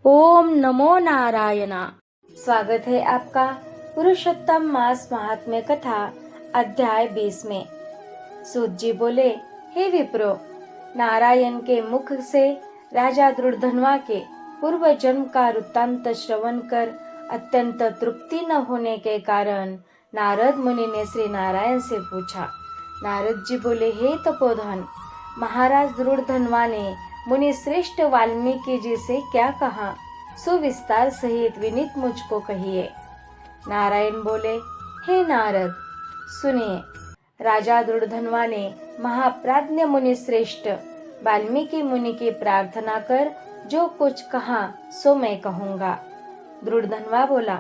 ओम नमो नारायणा। स्वागत है आपका पुरुषोत्तम मास महात्म्य कथा अध्याय 20 में। सूत जी बोले, हे विप्रो, नारायण के मुख से राजा दुर्धनवा के पूर्व जन्म का वृत्तांत श्रवण कर अत्यंत तृप्ति न होने के कारण नारद मुनि ने श्री नारायण से पूछा। नारद जी बोले, हे तपोधन, महाराज दुर्धनवा ने मुनि श्रेष्ठ वाल्मीकि जी से क्या कहा, सुविस्तार सहित विनीत मुझको कहिए। नारायण बोले, हे नारद, सुनिए। राजा दुर्धनवा ने महाप्राज्ञ मुनि श्रेष्ठ वाल्मीकि मुनि की प्रार्थना कर जो कुछ कहा सो मैं कहूँगा। दुर्धनवा बोला,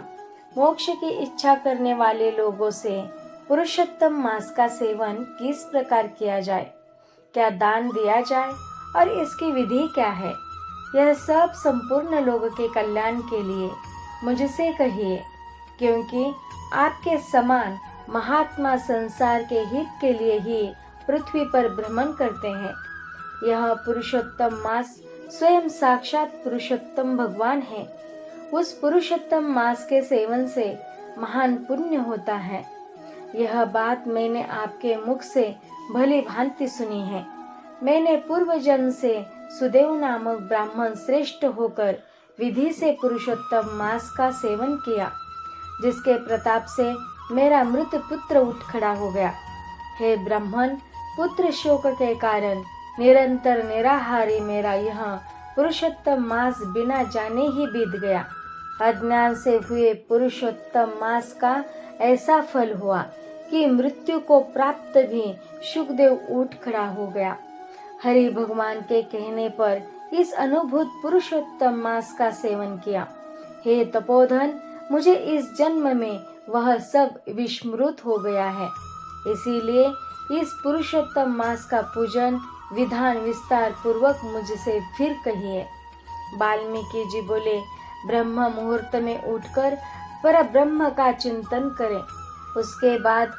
मोक्ष की इच्छा करने वाले लोगों से पुरुषोत्तम मास का सेवन किस प्रकार किया जाए, क्या दान दिया जाए और इसकी विधि क्या है, यह सब संपूर्ण लोगों के कल्याण के लिए मुझसे कहिए, क्योंकि आपके समान महात्मा संसार के हित के लिए ही पृथ्वी पर भ्रमण करते हैं। यह पुरुषोत्तम मास स्वयं साक्षात पुरुषोत्तम भगवान है। उस पुरुषोत्तम मास के सेवन से महान पुण्य होता है। यह बात मैंने आपके मुख से भली भांति सुनी है। मैंने पूर्व जन्म से सुदेव नामक ब्राह्मण श्रेष्ठ होकर विधि से पुरुषोत्तम मास का सेवन किया, जिसके प्रताप से मेरा मृत पुत्र उठ खड़ा हो गया। हे ब्राह्मण, पुत्र शोक के कारण निरंतर निराहारी मेरा यह पुरुषोत्तम मास बिना जाने ही बीत गया। अज्ञान से हुए पुरुषोत्तम मास का ऐसा फल हुआ कि मृत्यु को प्राप्त भी शुकदेव उठ खड़ा हो गया। हरि भगवान के कहने पर इस अनुभूत पुरुषोत्तम मास का सेवन किया। हे तपोधन, मुझे इस जन्म में वह सब विस्मृत हो गया है। इसीलिए इस पुरुषोत्तम मास का पूजन विधान विस्तार पूर्वक मुझसे फिर कहिए। वाल्मीकि जी बोले, ब्रह्म मुहूर्त में उठकर पर ब्रह्म का चिंतन करें। उसके बाद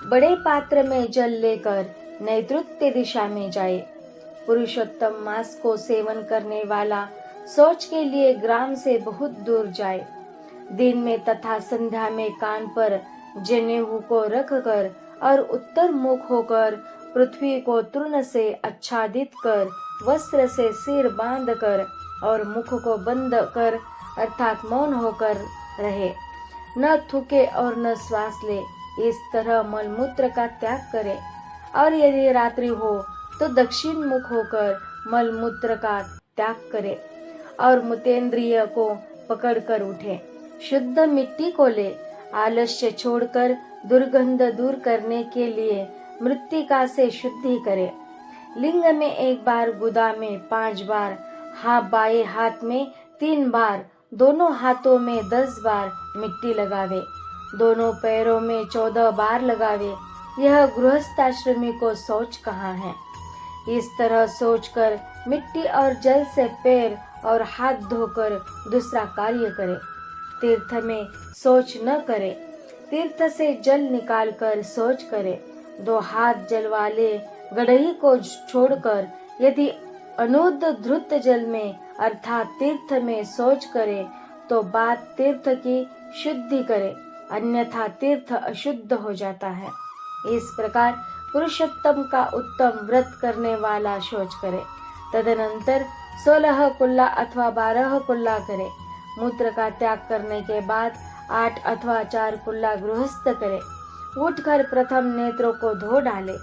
बड़े पात्र में जल लेकर नैऋत्य दिशा में जाए। पुरुषोत्तम मास को सेवन करने वाला शौच के लिए ग्राम से बहुत दूर जाए। दिन में तथा संध्या में कान पर जनेऊ को रखकर और उत्तर मुख होकर पृथ्वी को तृण से आच्छादित कर वस्त्र से सिर बांध कर और मुख को बंद कर अर्थात मौन होकर रहे, न थूके और न श्वास ले। इस तरह मलमूत्र का त्याग करे और यदि रात्रि हो तो दक्षिण मुख होकर मलमूत्र का त्याग करे और मुतेंद्रिय को पकड़कर उठे। शुद्ध मिट्टी को ले, आलस्य छोड़कर दुर्गंध दूर करने के लिए मृत्तिका से शुद्धि करे। लिंग में 1 बार, गुदा में 5 बार, बाएं हाथ में 3 बार, दोनों हाथों में 10 बार मिट्टी लगावे, दोनों पैरों में 14 बार लगावे। यह गृहस्थाश्रमी को शौच कहा है। इस तरह सोचकर मिट्टी और जल से पैर और हाथ धोकर दूसरा कार्य करे। तीर्थ में शौच न करे। तीर्थ से जल निकालकर शौच करे। 2 हाथ जल वाले गड़ही को छोड़कर यदि अनुद्धृत जल में अर्थात तीर्थ में शौच करे तो बाद तीर्थ की शुद्धि करे, अन्यथा तीर्थ अशुद्ध हो जाता है। इस प्रकार पुरुषोत्तम का उत्तम व्रत करने वाला शौच करे। तदनंतर 16 कुल्ला अथवा 12 कुल्ला करे। मूत्र का त्याग करने के बाद 8 अथवा 4 कुल्ला गृहस्थ करे। उठकर प्रथम नेत्रों को धो डाले,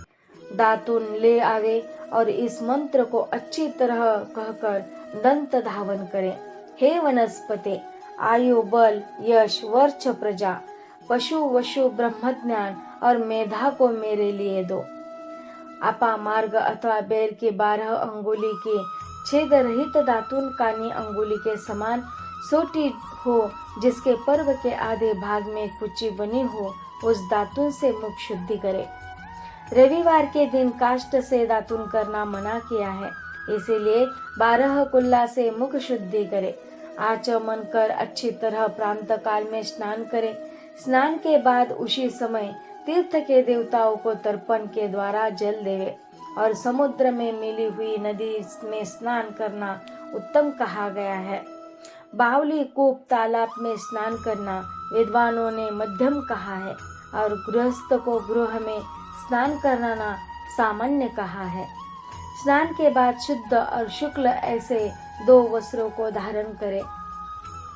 दातुन ले आवे और इस मंत्र को अच्छी तरह कहकर दंत धावन करे। हे वनस्पते, आयु, बल, यश, वर्च, प्रजा, पशु, वशु, ब्रह्मज्ञान और मेधा को मेरे लिए दो। आपा मार्ग अथवा बैर की 12 अंगुली की छेद रहित दातुन कानी अंगुली के समान सोटी हो, जिसके पर्व के आधे भाग में कुची बनी हो, उस दातुन से मुख शुद्धि करे। रविवार के दिन काष्ठ से दातुन करना मना किया है, इसीलिए 12 कुल्ला से मुख शुद्धि करे। आचमन कर अच्छी तरह प्रांत काल में स्नान करे। स्नान के बाद उसी समय तीर्थ के देवताओं को तर्पण के द्वारा जल देवे और समुद्र में मिली हुई नदी में स्नान करना उत्तम कहा गया है। बावली, कूप, तालाब में स्नान करना विद्वानों ने मध्यम कहा है और गृहस्थ को गृह में स्नान कराना सामान्य कहा है। स्नान के बाद शुद्ध और शुक्ल ऐसे 2 वस्त्रों को धारण करे।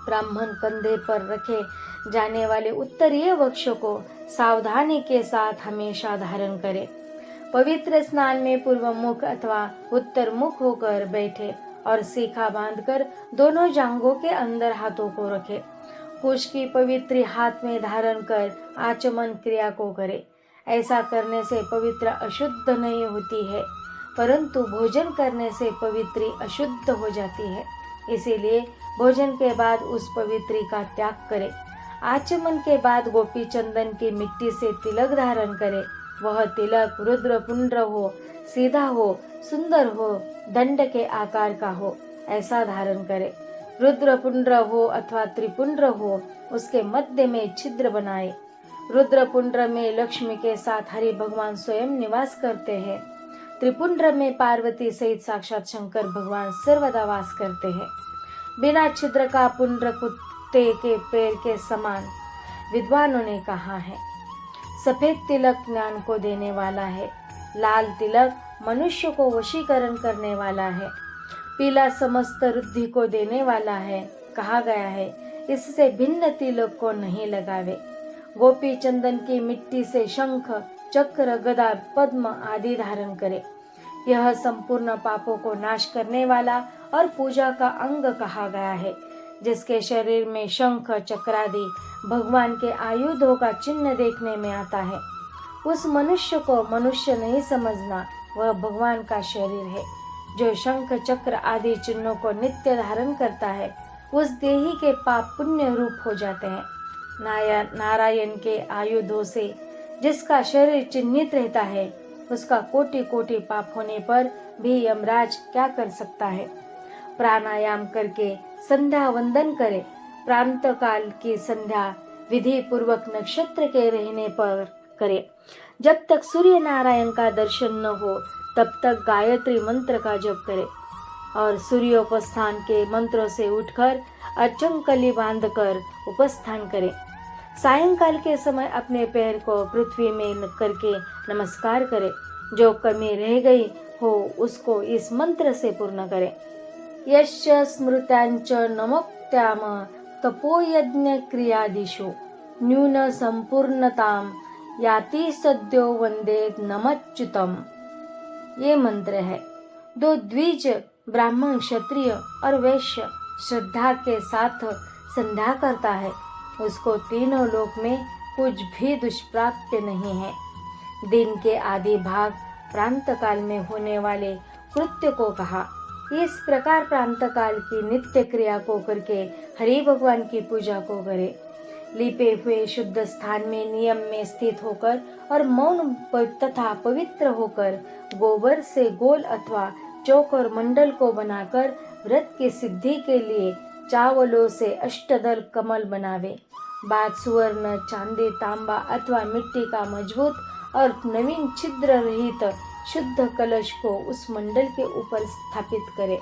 ब्राह्मण कंधे पर रखे जाने वाले उत्तरीय वक्ष को सावधानी के साथ हमेशा धारण करे। पवित्र स्नान में पूर्व मुख अथवा उत्तर मुख होकर बैठे और सीखा बांधकर दोनों जांघों के अंदर हाथों को रखे। कुश की पवित्र हाथ में धारण कर आचमन क्रिया को करे। ऐसा करने से पवित्र अशुद्ध नहीं होती है, परंतु भोजन करने से पवित्री अशुद्ध हो जाती है। इसीलिए भोजन के बाद उस पवित्री का त्याग करे। आचमन के बाद गोपी चंदन की मिट्टी से तिलक धारण करे। वह तिलक रुद्र पुंड्र हो, सीधा हो, सुंदर हो, दंड के आकार का हो, ऐसा धारण करे। रुद्र पुंड्र हो अथवा त्रिपुंड्र हो, उसके मध्य में छिद्र बनाए। रुद्र पुंड्र में लक्ष्मी के साथ हरि भगवान स्वयं निवास करते हैं। त्रिपुंड्र में पार्वती सहित साक्षात शंकर भगवान सर्वदा वास करते हैं। बिना छिद्र का पुंड्र कुत्ते के पैर के समान विद्वानों ने कहा है। सफेद तिलक ज्ञान को देने वाला है। लाल तिलक मनुष्य को वशीकरण करने वाला है। पीला समस्त रुद्धि को देने वाला है। कहा गया है, इससे भिन्न तिलक को नहीं लगावे। गोपी चंदन की मिट्टी से शंख, चक्र, गदा, पद्म आदि धारण करे। यह संपूर्ण पापों को नाश करने वाला और पूजा का अंग कहा गया है। जिसके शरीर में शंख, चक्रादि भगवान के आयुधों का चिन्ह देखने में आता है, उस मनुष्य को मनुष्य नहीं समझना, वह भगवान का शरीर है। जो शंख, चक्र आदि चिन्हों को नित्य धारण करता है, उस देही के पाप पुण्य रूप हो जाते हैं। नारायण के आयुधों से जिसका शरीर चिन्हित रहता है, उसका कोटि कोटि पाप होने पर भी यमराज क्या कर सकता है। प्राणायाम करके संध्या वंदन करे। प्रांत काल की संध्या विधि पूर्वक नक्षत्र के रहने पर करे। जब तक सूर्य नारायण का दर्शन न हो, तब तक गायत्री मंत्र का जप करे और सूर्योपस्थान के मंत्रों से उठकर अचंकली बांधकर उपस्थान करे। सायंकाल के समय अपने पैर को पृथ्वी में करके नमस्कार करे। जो कमी रह गई हो उसको इस मंत्र से पूर्ण करे। यस्य स्मृत्यांच नमोक्त्याम तपोयज्ञ क्रियादिषु न्यून संपूर्णताम याति सद्यो वंदे नमच्युतम। ये मंत्र है। 2 द्विज ब्राह्मण, क्षत्रिय और वैश्य श्रद्धा के साथ संध्या करता है, उसको तीनों लोक में कुछ भी दुष्प्राप्य नहीं है। दिन के आधे भाग प्रांत काल में होने वाले कृत्य को कहा। इस प्रकार प्रांत काल की नित्य क्रिया को करके हरि भगवान की पूजा को करे। लिपे हुए शुद्ध स्थान में नियम में स्थित होकर और मौन तथा पवित्र होकर गोबर से गोल अथवा चौकोर मंडल को बनाकर व्रत की सिद्धि के लिए चावलों से अष्टदल कमल बनावे। बाद सुवर्ण, चांदी, तांबा अथवा मिट्टी का मजबूत और नवीन छिद्र रहित शुद्ध कलश को उस मंडल के ऊपर स्थापित करे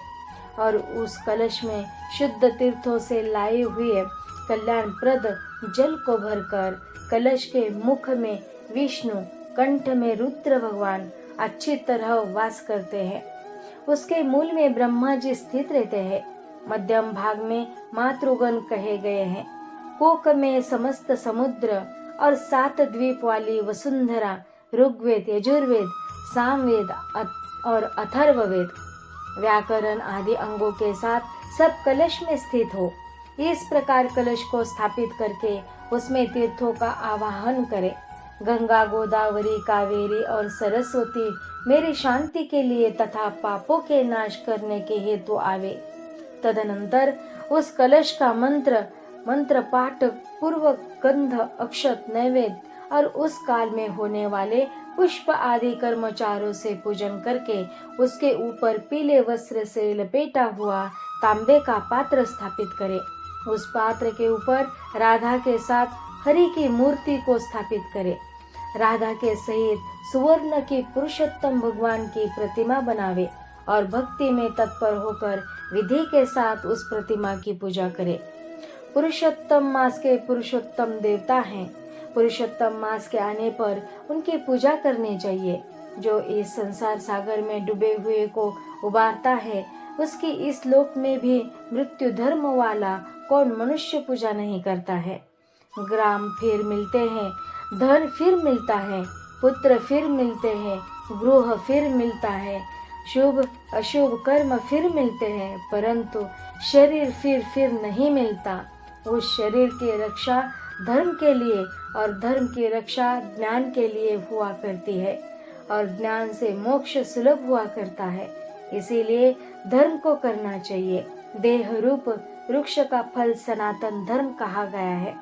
और उस कलश में शुद्ध तीर्थों से लाए हुए कल्याणप्रद जल को भरकर कलश के मुख में विष्णु, कंठ में रुद्र भगवान अच्छी तरह वास करते हैं। उसके मूल में ब्रह्मा जी स्थित रहते हैं। मध्यम भाग में मातृगण कहे गए हैं। कोक में समस्त समुद्र और 7 द्वीप वाली वसुंधरा, ऋग्वेद, यजुर्वेद, सामवेद और अथर्ववेद, व्याकरण आदि अंगों के साथ सब कलश में स्थित हो। इस प्रकार कलश को स्थापित करके उसमें तीर्थों का आवाहन करे। गंगा, गोदावरी, कावेरी और सरस्वती मेरी शांति के लिए तथा पापों के नाश करने के हेतु आवे। तदनंतर उस कलश का मंत्र पाठ पूर्वक गंध, अक्षत, नैवेद्य और उस काल में होने वाले पुष्प आदि कर्मचारों से पूजन करके उसके ऊपर पीले वस्त्र से लपेटा हुआ तांबे का पात्र स्थापित करे। उस पात्र के ऊपर राधा के साथ हरि की मूर्ति को स्थापित करे। राधा के सहित सुवर्ण की पुरुषोत्तम भगवान की प्रतिमा बनावे और भक्ति में तत्पर होकर विधि के साथ उस प्रतिमा की पूजा करे। पुरुषोत्तम मास के पुरुषोत्तम देवता हैं। पुरुषोत्तम मास के आने पर उनकी पूजा करनी चाहिए। जो इस संसार सागर में डूबे हुए को उबारता है, उसकी इस लोक में भी मृत्यु धर्म वाला कौन मनुष्य पूजा नहीं करता है। ग्राम फिर मिलते हैं, धन फिर मिलता है, पुत्र फिर मिलते हैं, गृह फिर मिलता है, शुभ अशुभ कर्म फिर मिलते हैं, परंतु शरीर फिर नहीं मिलता। उस शरीर की रक्षा धर्म के लिए और धर्म की रक्षा ज्ञान के लिए हुआ करती है और ज्ञान से मोक्ष सुलभ हुआ करता है। इसीलिए धर्म को करना चाहिए। देह रूप वृक्ष का फल सनातन धर्म कहा गया है।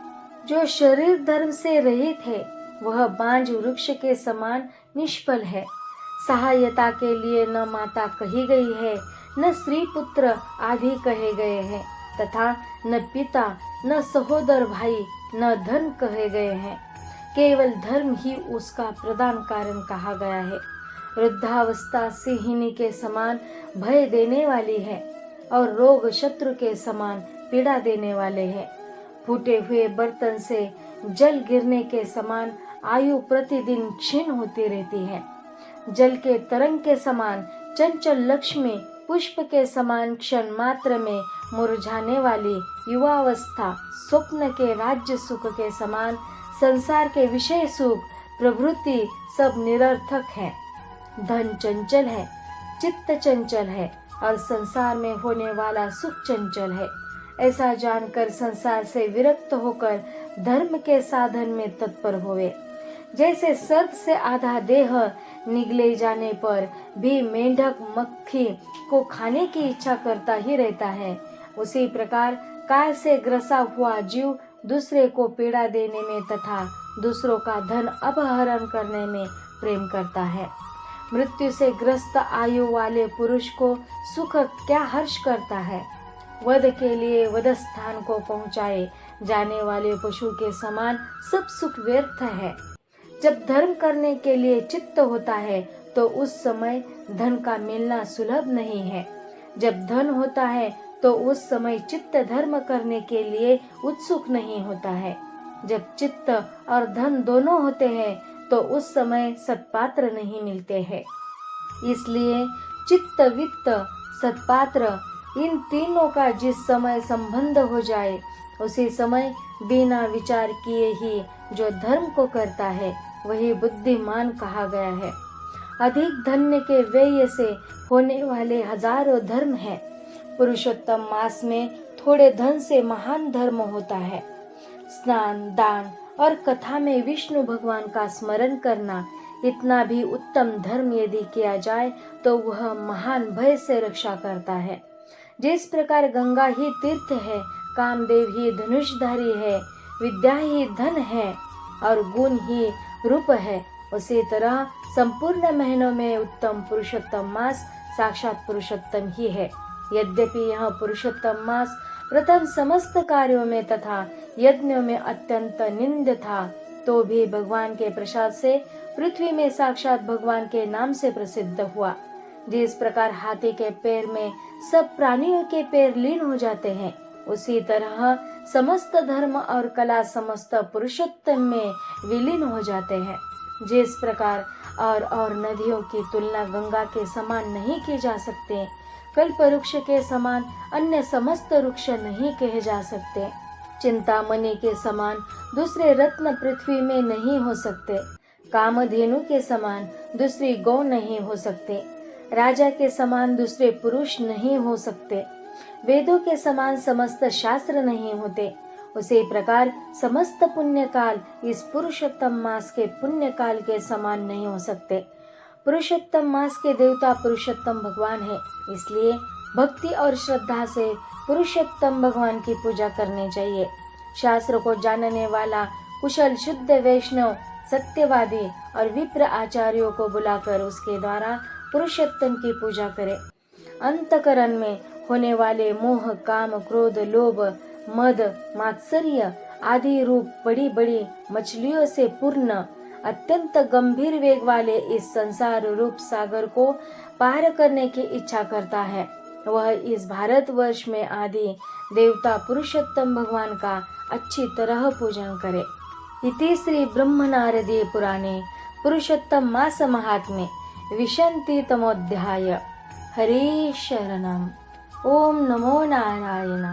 जो शरीर धर्म से रहित है वह बांझ वृक्ष के समान निष्फल है। सहायता के लिए न माता कही गई है, न स्त्री पुत्र आदि कहे गए हैं, तथा न पिता न सहोदर भाई न धन कहे गए हैं। केवल धर्म ही उसका प्रदान कारण कहा गया है। वृद्धावस्था सिंहिनी के समान भय देने वाली है और रोग शत्रु के समान पीड़ा देने वाले हैं। फूटे हुए बर्तन से जल गिरने के समान आयु प्रतिदिन क्षीण होती रहती है। जल के तरंग के समान चंचल लक्ष्मी, पुष्प के समान क्षण मात्र में मुरझाने वाली युवावस्था, स्वप्न के राज्य सुख के समान संसार के विषय सुख प्रवृत्ति सब निरर्थक है। धन चंचल है, चित्त चंचल है और संसार में होने वाला सुख चंचल है। ऐसा जानकर संसार से विरक्त होकर धर्म के साधन में तत्पर होवे। जैसे सर्प से आधा देह निगले जाने पर भी मेंढक मक्खी को खाने की इच्छा करता ही रहता है, उसी प्रकार काल से ग्रसा हुआ जीव दूसरे को पीड़ा देने में तथा दूसरों का धन अपहरण करने में प्रेम करता है। मृत्यु से ग्रस्त आयु वाले पुरुष को सुख क्या हर्ष करता है। वध के लिए वध स्थान को पहुंचाए जाने वाले पशु के समान सब सुख व्यर्थ है। जब धर्म करने के लिए चित्त होता है तो उस समय धन का मिलना सुलभ नहीं है। जब धन होता है तो उस समय चित्त धर्म करने के लिए उत्सुक नहीं होता है। जब चित्त और धन दोनों होते हैं तो उस समय सत्पात्र नहीं मिलते हैं। इसलिए चित्त, वित्त, सत्पात्र इन तीनों का जिस समय संबंध हो जाए उसी समय बिना विचार किए ही जो धर्म को करता है वही बुद्धिमान कहा गया है। अधिक धन्य के व्यय से होने वाले हजारों धर्म हैं। पुरुषोत्तम मास में थोड़े धन से महान धर्म होता है। स्नान, दान और कथा में विष्णु भगवान का स्मरण करना, इतना भी उत्तम धर्म यदि किया जाए तो वह महान भय से रक्षा करता है। जिस प्रकार गंगा ही तीर्थ है, कामदेव ही धनुषधारी है, विद्या ही धन है और गुण ही रूप है, उसी तरह संपूर्ण महीनों में उत्तम पुरुषोत्तम मास साक्षात पुरुषोत्तम ही है। यद्यपि यह पुरुषोत्तम मास प्रथम समस्त कार्यों में तथा यज्ञों में अत्यंत निंद था, तो भी भगवान के प्रसाद से पृथ्वी में साक्षात भगवान के नाम से प्रसिद्ध हुआ। जिस प्रकार हाथी के पैर में सब प्राणियों के पैर लीन हो जाते हैं, उसी तरह समस्त धर्म और कला समस्त पुरुषोत्तम में विलीन हो जाते हैं। जिस प्रकार और नदियों की तुलना गंगा के समान नहीं की जा सकते, कल्प वृक्ष के समान अन्य समस्त वृक्ष नहीं कहे जा सकते, चिंतामणि के समान दूसरे रत्न पृथ्वी में नहीं हो सकते, कामधेनु के समान दूसरी गौ नहीं हो सकते, राजा के समान दूसरे पुरुष नहीं हो सकते, वेदों के समान समस्त शास्त्र नहीं होते, उसी प्रकार समस्त पुण्य काल इस पुरुषोत्तम मास के पुण्य काल के समान नहीं हो सकते। पुरुषोत्तम मास के देवता पुरुषोत्तम भगवान है, इसलिए भक्ति और श्रद्धा से पुरुषोत्तम भगवान की पूजा करनी चाहिए। शास्त्र को जानने वाला कुशल शुद्ध वैष्णव सत्यवादी और विप्र आचार्यों को बुलाकर उसके द्वारा पुरुषोत्तम की पूजा करे। अंतकरण में होने वाले मोह, काम, क्रोध, लोभ, मद, मात्सर्य आदि रूप बड़ी बड़ी मछलियों से पूर्ण अत्यंत गंभीर वेग वाले इस संसार रूप सागर को पार करने की इच्छा करता है। वह इस भारतवर्ष में आदि देवता पुरुषोत्तम भगवान का अच्छी तरह पूजन करे। इति श्री ब्रह्म नारदीय पुराणे पुरुषोत्तम मास महात्म्ये विंशतितमोऽध्याय। हरे शरणम। ओम नमो नारायण।